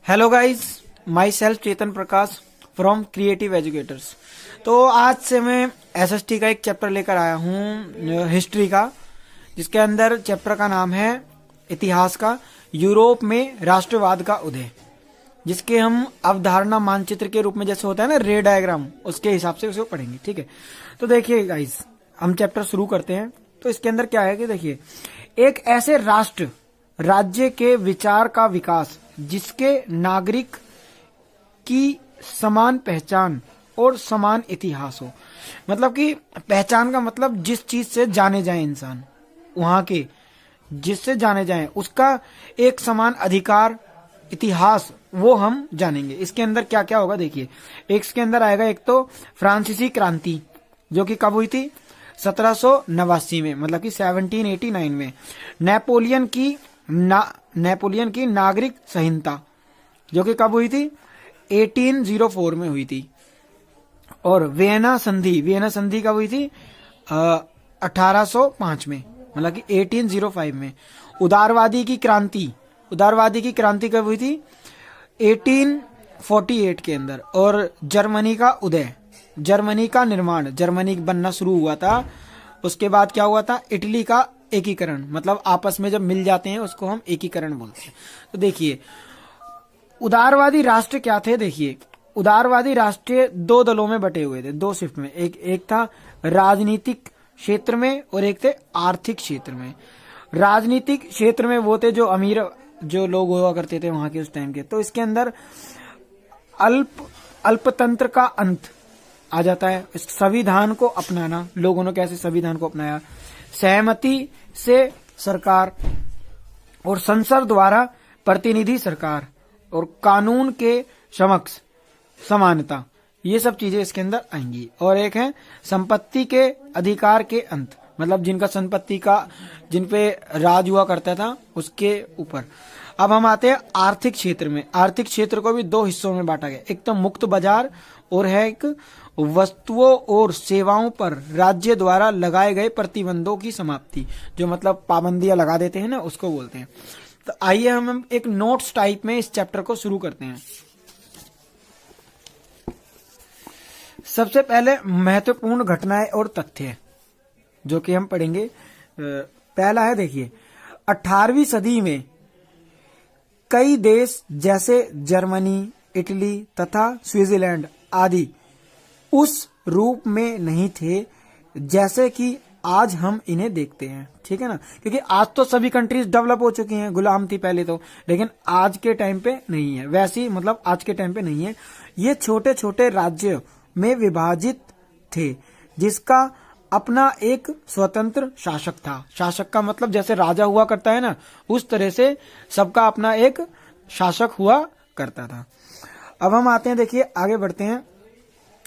Hello guys, my self Chetan Prakash from creative educators. तो आज से मैं एसएसटी का एक चैप्टर लेकर आया हूँ हिस्ट्री का, जिसके अंदर चैप्टर का नाम है इतिहास का यूरोप में राष्ट्रवाद का उदय, जिसके हम अवधारणा मानचित्र के रूप में जैसे होता है ना रे डायग्राम, उसके हिसाब से उसको पढ़ेंगे। ठीक है, तो देखिए गाइस, हम चैप्टर शुरू करते हैं। तो इसके अंदर क्या है कि देखिए, एक ऐसे राष्ट्र राज्य के विचार का विकास जिसके नागरिक की समान पहचान और समान इतिहास हो। मतलब कि पहचान का मतलब जिस चीज से जाने जाए इंसान, वहां के जिससे जाने जाए उसका एक समान अधिकार इतिहास, वो हम जानेंगे। इसके अंदर क्या क्या होगा देखिए, एक इसके अंदर आएगा, एक तो फ्रांसीसी क्रांति जो कि कब हुई थी 1789 में, मतलब कि 1789 में। नेपोलियन की नागरिक संहिता जो कि कब हुई थी 1804 में हुई थी। और वियना संधि कब हुई थी 1805 में, मतलब कि 1805 में। उदारवादी की क्रांति कब हुई थी 1848 के अंदर। और जर्मनी का उदय, जर्मनी का निर्माण, जर्मनी बनना शुरू हुआ था। उसके बाद क्या हुआ था, इटली का एकीकरण, मतलब आपस में जब मिल जाते हैं उसको हम एकीकरण बोलते हैं। तो देखिए, उदारवादी राष्ट्र क्या थे। देखिए, उदारवादी राष्ट्र दो दलों में बटे हुए थे, दो शिफ्ट में। एक था राजनीतिक क्षेत्र में और एक थे आर्थिक क्षेत्र में। राजनीतिक क्षेत्र में वो थे जो अमीर जो लोग हुआ करते थे वहां के उस टाइम के। तो इसके अंदर अल्पतंत्र का अंत आ जाता है, संविधान को अपनाना, लोगों ने कैसे संविधान को अपनाया, सहमति से सरकार और संसद द्वारा प्रतिनिधि सरकार और कानून के समक्ष समानता, ये सब चीजें इसके अंदर आएंगी। और एक है संपत्ति के अधिकार के अंत, मतलब जिनका संपत्ति का, जिन पे राज हुआ करता था उसके ऊपर। अब हम आते हैं आर्थिक क्षेत्र में। आर्थिक क्षेत्र को भी दो हिस्सों में बांटा गया, एक तो मुक्त बाजार और है एक वस्तुओं और सेवाओं पर राज्य द्वारा लगाए गए प्रतिबंधों की समाप्ति, जो मतलब पाबंदियां लगा देते हैं ना, उसको बोलते हैं। तो आइए हम एक नोट्स टाइप में इस चैप्टर को शुरू करते हैं। सबसे पहले महत्वपूर्ण घटनाएं और तथ्य जो कि हम पढ़ेंगे। पहला है, देखिए, 18वीं सदी में कई देश जैसे जर्मनी, इटली तथा स्विट्जरलैंड आदि उस रूप में नहीं थे जैसे कि आज हम इन्हें देखते हैं। ठीक है ना, क्योंकि आज तो सभी कंट्रीज डेवलप हो चुकी हैं, गुलाम थी पहले तो, लेकिन आज के टाइम पे नहीं है वैसी, मतलब आज के टाइम पे नहीं है। ये छोटे छोटे राज्यों में विभाजित थे जिसका अपना एक स्वतंत्र शासक था। शासक का मतलब जैसे राजा हुआ करता है ना, उस तरह से सबका अपना एक शासक हुआ करता था। अब हम आते हैं, देखिए आगे बढ़ते हैं।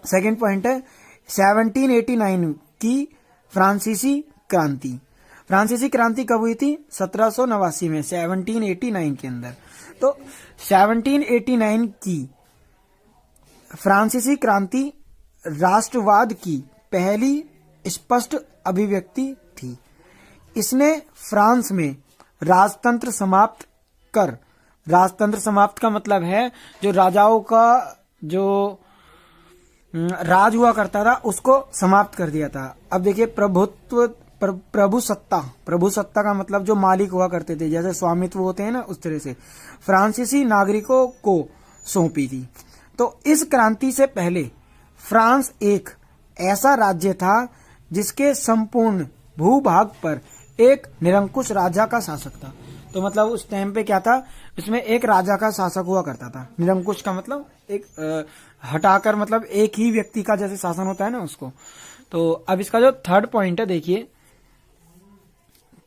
सेकंड पॉइंट है 1789 की फ्रांसीसी क्रांति। फ्रांसीसी क्रांति कब हुई थी 1789 में, 1789 के अंदर। तो 1789 की फ्रांसीसी क्रांति राष्ट्रवाद की पहली स्पष्ट अभिव्यक्ति थी। इसने फ्रांस में राजतंत्र समाप्त कर, राजतंत्र समाप्त का मतलब है जो राजाओं का जो राज हुआ करता था उसको समाप्त कर दिया था। अब देखिए, प्रभुसत्ता का मतलब जो मालिक हुआ करते थे, जैसे स्वामित्व होते हैं ना, उस तरह से फ्रांसीसी नागरिकों को सौंपी थी। तो इस क्रांति से पहले फ्रांस एक ऐसा राज्य था जिसके संपूर्ण भूभाग पर एक निरंकुश राजा का शासक था। तो मतलब उस टाइम पे क्या था, इसमें एक राजा का शासक हुआ करता था। निरंकुश का मतलब एक हटाकर, मतलब एक ही व्यक्ति का जैसे शासन होता है ना, उसको। तो अब इसका जो थर्ड पॉइंट है, देखिए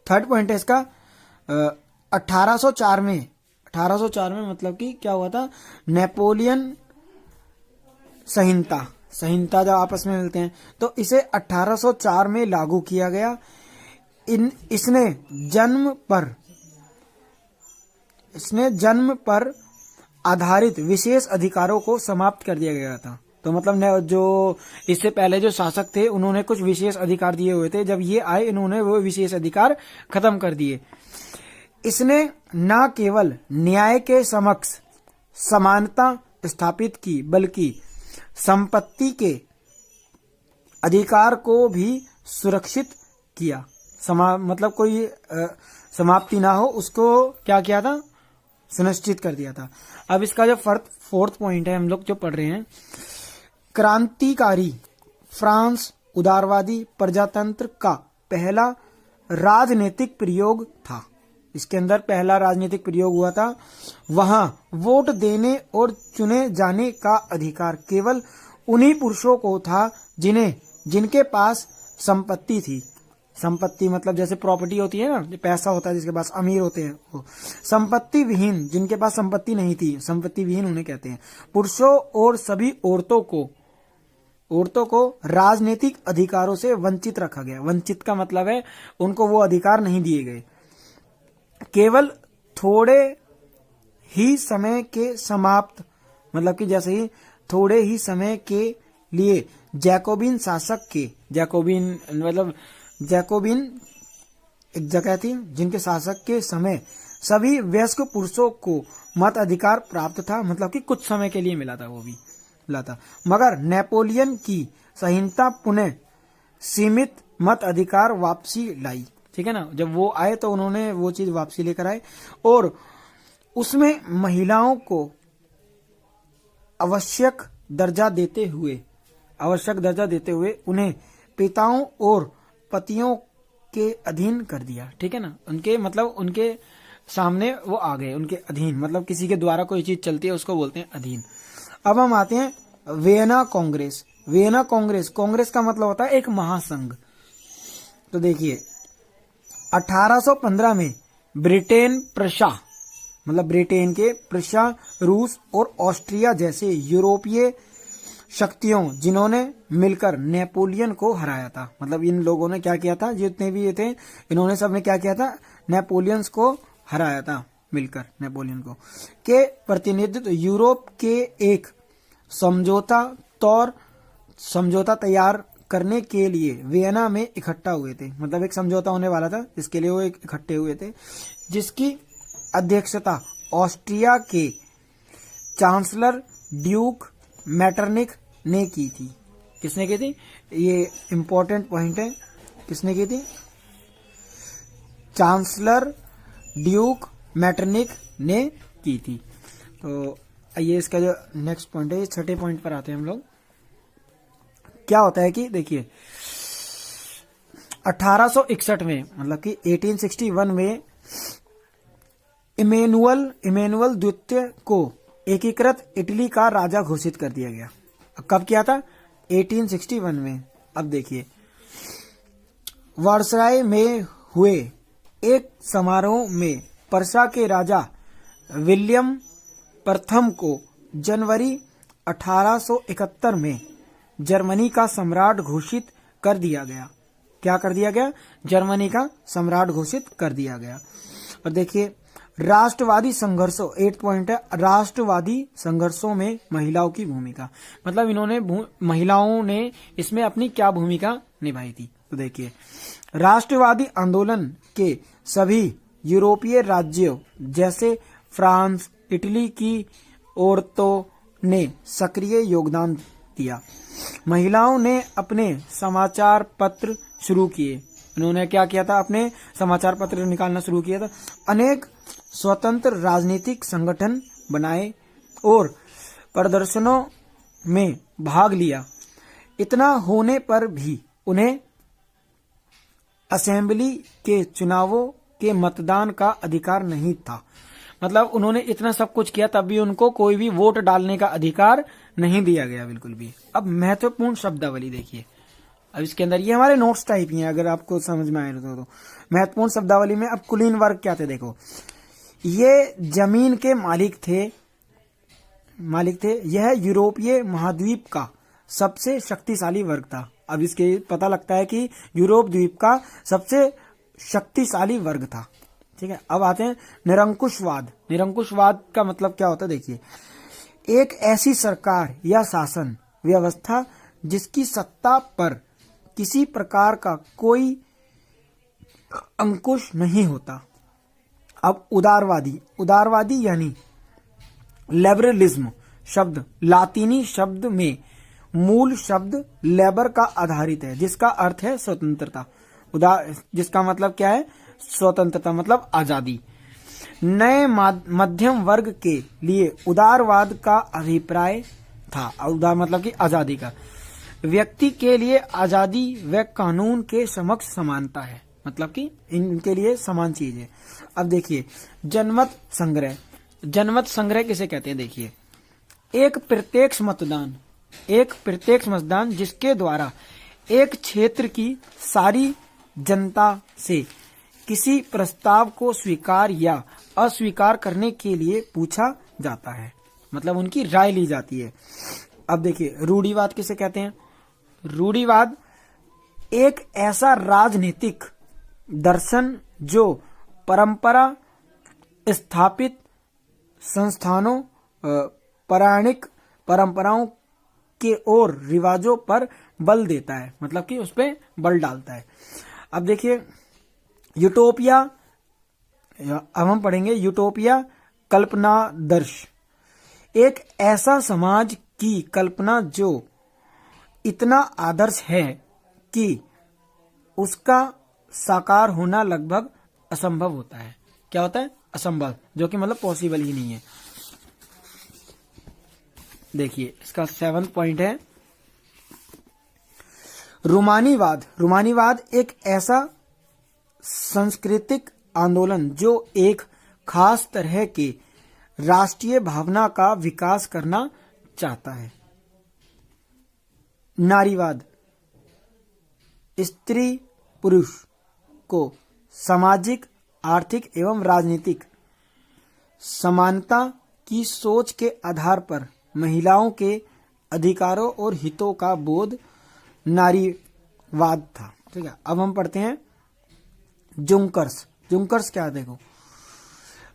थर्ड पॉइंट है इसका 1804 में मतलब कि क्या हुआ था, नेपोलियन संहिता जब आपस में मिलते हैं तो इसे 1804 में लागू किया गया। इसने जन्म पर आधारित विशेष अधिकारों को समाप्त कर दिया गया था। तो मतलब जो इससे पहले जो शासक थे उन्होंने कुछ विशेष अधिकार दिए हुए थे, जब ये आए इन्होंने वो विशेष अधिकार खत्म कर दिए। इसने न केवल न्याय के समक्ष समानता स्थापित की, बल्कि संपत्ति के अधिकार को भी सुरक्षित किया। मतलब कोई समाप्ति ना हो, उसको क्या किया था, सुनिश्चित कर दिया था। अब इसका जो फोर्थ पॉइंट है हम लोग जो पढ़ रहे हैं, क्रांतिकारी फ्रांस उदारवादी प्रजातंत्र का पहला राजनीतिक प्रयोग था। इसके अंदर पहला राजनीतिक प्रयोग हुआ था। वहां वोट देने और चुने जाने का अधिकार केवल उन्हीं पुरुषों को था जिनके पास संपत्ति थी। संपत्ति मतलब जैसे प्रॉपर्टी होती है ना, पैसा होता है जिसके पास, अमीर होते हैं वो। संपत्ति विहीन, जिनके पास संपत्ति नहीं थी, संपत्ति विहीन उन्हें कहते हैं। पुरुषों और सभी औरतों को राजनीतिक अधिकारों से वंचित रखा गया। वंचित का मतलब है उनको वो अधिकार नहीं दिए गए। केवल थोड़े ही समय के समाप्त, मतलब कि जैसे ही थोड़े ही समय के लिए जैकोबिन शासक के, जैकोबिन एक जगह थी जिनके शासक के समय सभी वयस्क पुरुषों को मत अधिकार प्राप्त था, मतलब कि कुछ समय के लिए मिला था, वो भी मिला था। मगर नेपोलियन की संहिता पुनः सीमित मत अधिकार वापसी लाई। ठीक है ना, जब वो आए तो उन्होंने वो चीज वापसी लेकर आए और उसमें महिलाओं को आवश्यक दर्जा देते हुए उन्हें पिताओं और पतियों के अधीन कर दिया। ठीक है ना, उनके सामने वो आ गए, उनके अधीन, मतलब किसी के द्वारा कोई चीज चलती है उसको बोलते हैं अधीन। अब हम आते हैं वियना कांग्रेस। वियना कांग्रेस का मतलब होता है एक महासंघ। तो देखिए 1815 में ब्रिटेन के प्रशा, रूस और ऑस्ट्रिया जैसे यूरोपीय शक्तियों जिन्होंने मिलकर नेपोलियन को हराया था। मतलब इन लोगों ने क्या किया था, जितने भी ये थे, इन्होंने सबने क्या किया था, नेपोलियन को हराया था मिलकर, नेपोलियन को के प्रतिनिधित्व यूरोप के एक समझौता तैयार करने के लिए वियना में इकट्ठा हुए थे। मतलब एक समझौता होने वाला था जिसके लिए वो इकट्ठे हुए थे, जिसकी अध्यक्षता ऑस्ट्रिया के चांसलर ड्यूक मैटरनिक ने की थी। किसने की थी, ये इंपॉर्टेंट पॉइंट है, किसने की थी, चांसलर ड्यूक मैटरनिक ने की थी। तो ये इसका जो नेक्स्ट पॉइंट है, छठे पॉइंट पर आते हैं हम लोग। क्या होता है कि देखिए 1861 में, मतलब कि 1861 में इमेनुअल द्वितीय को एकीकृत इटली का राजा घोषित कर दिया गया। कब किया था, 1861 में। अब देखिए वर्साय में हुए एक समारोह में पर्सा के राजा विलियम प्रथम को जनवरी 1871 में जर्मनी का सम्राट घोषित कर दिया गया। क्या कर दिया गया, जर्मनी का सम्राट घोषित कर दिया गया। और देखिए राष्ट्रवादी संघर्षों, 8 पॉइंट है, राष्ट्रवादी संघर्षों में महिलाओं की भूमिका। मतलब इन्होंने महिलाओं ने इसमें अपनी क्या भूमिका निभाई थी। तो देखिए राष्ट्रवादी आंदोलन के सभी यूरोपीय राज्यों जैसे फ्रांस, इटली की औरतों ने सक्रिय योगदान दिया। महिलाओं ने अपने समाचार पत्र शुरू किए। इन्होंने क्या किया था, अपने समाचार पत्र निकालना शुरू किया था। अनेक स्वतंत्र राजनीतिक संगठन बनाए और प्रदर्शनों में भाग लिया। इतना होने पर भी उन्हें असेंबली के चुनावों के मतदान का अधिकार नहीं था। मतलब उन्होंने इतना सब कुछ किया तब भी उनको कोई भी वोट डालने का अधिकार नहीं दिया गया, बिल्कुल भी। अब महत्वपूर्ण शब्दावली देखिए। अब इसके अंदर ये हमारे नोट्स टाइप ही हैं, अगर आपको समझ में आए तो महत्वपूर्ण शब्दावली में अब कुलीन वर्ग क्या थे, देखो ये जमीन के मालिक थे। यह यूरोपीय महाद्वीप का सबसे शक्तिशाली वर्ग था। अब इसके पता लगता है कि यूरोप द्वीप का सबसे शक्तिशाली वर्ग था। ठीक है, अब आते हैं निरंकुशवाद। निरंकुशवाद का मतलब क्या होता है, देखिए एक ऐसी सरकार या शासन व्यवस्था जिसकी सत्ता पर किसी प्रकार का कोई अंकुश नहीं होता। अब उदारवादी यानी लिबरलिज्म शब्द लातीनी शब्द में मूल शब्द लेबर का आधारित है, जिसका अर्थ है स्वतंत्रता। जिसका मतलब क्या है? स्वतंत्रता मतलब आजादी। नए मध्यम वर्ग के लिए उदारवाद का अभिप्राय था। उदार मतलब कि आजादी का। व्यक्ति के लिए आजादी व कानून के समक्ष समानता है, मतलब कि इनके लिए समान चीज है। अब देखिए जनमत संग्रह। जनमत संग्रह किसे कहते हैं? देखिए एक प्रत्यक्ष मतदान जिसके द्वारा एक क्षेत्र की सारी जनता से किसी प्रस्ताव को स्वीकार या अस्वीकार करने के लिए पूछा जाता है, मतलब उनकी राय ली जाती है। अब देखिए रूढ़िवाद किसे कहते हैं? रूढ़िवाद एक ऐसा राजनीतिक दर्शन जो परंपरा स्थापित संस्थानों, पौराणिक परंपराओं के और रिवाजों पर बल देता है, मतलब कि उस पर बल डालता है। अब देखिए यूटोपिया, अब हम पढ़ेंगे यूटोपिया कल्पनादर्श। एक ऐसा समाज की कल्पना जो इतना आदर्श है कि उसका साकार होना लगभग असंभव होता है। क्या होता है? असंभव, जो कि मतलब पॉसिबल ही नहीं है। देखिए इसका 7th पॉइंट है रूमानीवाद। रूमानीवाद एक ऐसा सांस्कृतिक आंदोलन जो एक खास तरह के राष्ट्रीय भावना का विकास करना चाहता है। नारीवाद स्त्री पुरुष को सामाजिक, आर्थिक एवं राजनीतिक समानता की सोच के आधार पर महिलाओं के अधिकारों और हितों का बोध नारीवाद था। ठीक है, अब हम पढ़ते हैं जुंकर्स। जुंकर्स क्या? देखो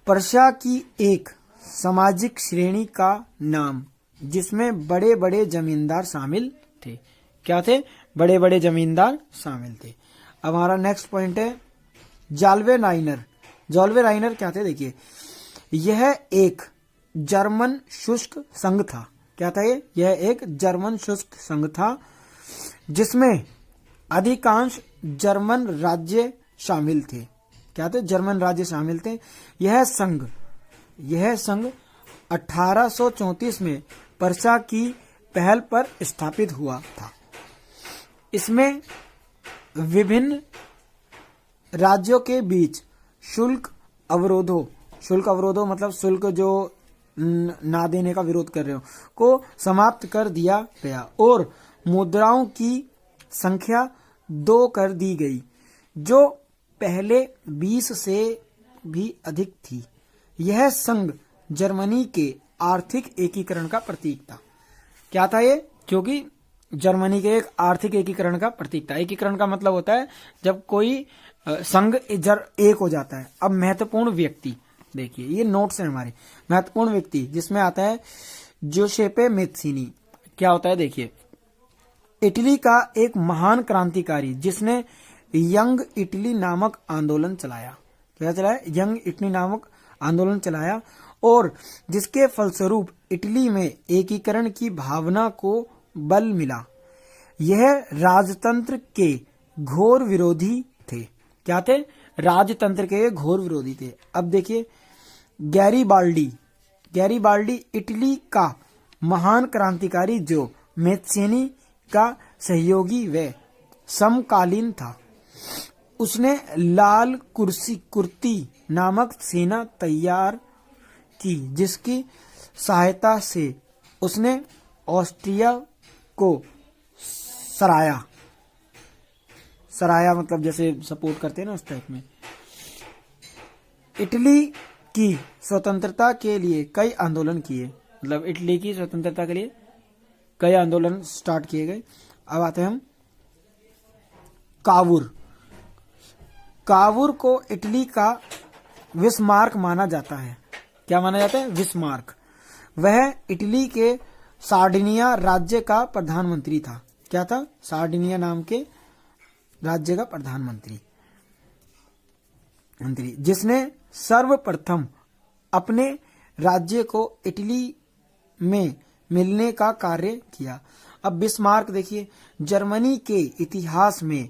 पर्शिया की एक सामाजिक श्रेणी का नाम जिसमें बड़े बड़े जमींदार शामिल थे। क्या थे? बड़े बड़े जमींदार शामिल थे। अब हमारा नेक्स्ट पॉइंट है जाल्वेनाइनर। जाल्वेनाइनर क्या थे? देखिए यह एक जर्मन शुष्क संघ था। क्या था ये? यह एक जर्मन शुष्क संघ था जिसमें अधिकांश जर्मन राज्य शामिल थे। क्या थे? जर्मन राज्य शामिल थे। यह संघ 1834 में पर्शिया की पहल पर स्थापित हुआ था। इसमें विभिन्न राज्यों के बीच शुल्क अवरोधों मतलब शुल्क जो ना देने का विरोध कर रहे हो को समाप्त कर दिया गया और मुद्राओं की संख्या 2 कर दी गई, जो पहले 20 से भी अधिक थी। यह संघ जर्मनी के आर्थिक एकीकरण का प्रतीक था। क्या था ये? क्योंकि जर्मनी के एक आर्थिक एकीकरण का प्रतीक था। एकीकरण का मतलब होता है जब कोई संघ एक हो जाता है। अब महत्वपूर्ण व्यक्ति देखिए, ये नोट्स हैं हमारे। महत्वपूर्ण व्यक्ति जिसमें आता है जोसेपे मेत्सिनी। क्या होता है? देखिए इटली का एक महान क्रांतिकारी जिसने यंग इटली नामक आंदोलन चलाया। क्या चलाया? यंग इटली नामक आंदोलन चलाया और जिसके फलस्वरूप इटली में एकीकरण की भावना को बल मिला। यह राजतंत्र के घोर विरोधी थे। क्या थे? राजतंत्र के घोर विरोधी थे। अब देखिए गैरीबाल्डी इटली का महान क्रांतिकारी जो मेत्सिनी का सहयोगी व समकालीन था। उसने लाल कुर्ती नामक सेना तैयार की जिसकी सहायता से उसने ऑस्ट्रिया को सराया मतलब जैसे सपोर्ट करते हैं ना, उस टाइप में। इटली की स्वतंत्रता के लिए कई आंदोलन किए, मतलब इटली की स्वतंत्रता के लिए कई आंदोलन स्टार्ट किए गए। अब आते हैं हम कावूर को इटली का विस्मार्क माना जाता है। क्या माना जाता है? विस्मार्क। वह इटली के सार्डिनिया राज्य का प्रधानमंत्री था। क्या था? सार्डिनिया नाम के राज्य का प्रधानमंत्री जिसने सर्वप्रथम अपने राज्य को इटली में मिलने का कार्य किया। अब बिस्मार्क देखिए, जर्मनी के इतिहास में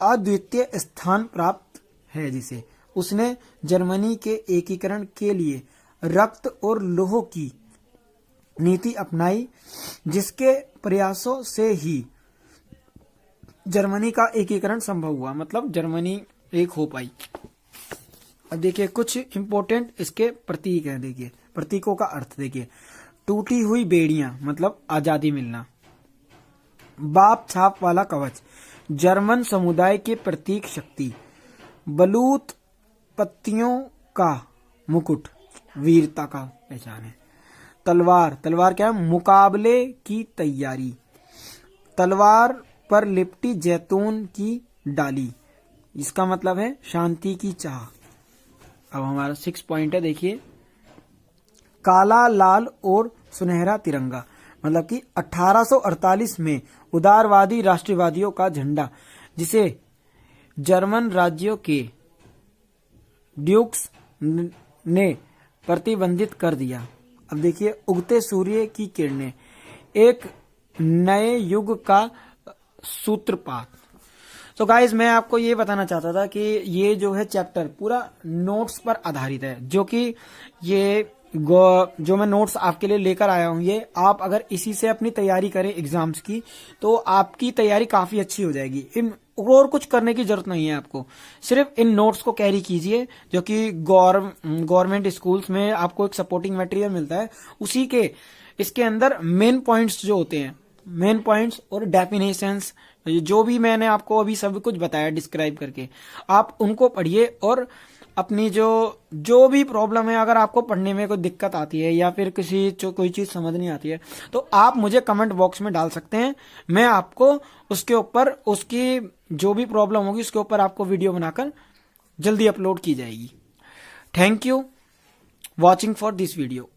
अद्वितीय स्थान प्राप्त है, जिसे उसने जर्मनी के एकीकरण के लिए रक्त और लौह की नीति अपनाई, जिसके प्रयासों से ही जर्मनी का एकीकरण संभव हुआ, मतलब जर्मनी एक हो पाई। अब देखिए कुछ इंपॉर्टेंट इसके प्रतीक हैं। देखिए प्रतीकों का अर्थ देखिए, टूटी हुई बेड़ियां मतलब आजादी मिलना, बाप छाप वाला कवच जर्मन समुदाय के प्रतीक शक्ति, बलूत पत्तियों का मुकुट वीरता का पहचान है, तलवार, तलवार क्या है, मुकाबले की तैयारी, तलवार पर लिपटी जैतून की डाली, इसका मतलब है शांति की चाह। अब हमारा 6 पॉइंट है, देखिए काला लाल और सुनहरा तिरंगा, मतलब कि 1848 में उदारवादी राष्ट्रवादियों का झंडा, जिसे जर्मन राज्यों के ड्यूक्स ने प्रतिबंधित कर दिया। अब देखिए उगते सूर्य की किरणें, एक नए युग का सूत्रपात। तो गाइज मैं आपको ये बताना चाहता था कि ये जो है चैप्टर पूरा नोट्स पर आधारित है, जो कि ये जो मैं नोट्स आपके लिए लेकर आया हूँ, ये आप अगर इसी से अपनी तैयारी करें एग्जाम्स की तो आपकी तैयारी काफी अच्छी हो जाएगी। इन और कुछ करने की जरूरत नहीं है, आपको सिर्फ इन नोट्स को कैरी कीजिए, जो कि गवर्नमेंट स्कूल्स में आपको एक सपोर्टिंग मटेरियल मिलता है, उसी के इसके अंदर मेन पॉइंट्स जो होते हैं, मेन पॉइंट्स और डेफिनेशंस, जो भी मैंने आपको अभी सब कुछ बताया डिस्क्राइब करके, आप उनको पढ़िए और अपनी जो भी प्रॉब्लम है, अगर आपको पढ़ने में कोई दिक्कत आती है या फिर कोई चीज समझ नहीं आती है तो आप मुझे कमेंट बॉक्स में डाल सकते हैं। मैं आपको उसके ऊपर उसकी जो भी प्रॉब्लम होगी उसके ऊपर आपको वीडियो बनाकर जल्दी अपलोड की जाएगी। Thank you watching for this video.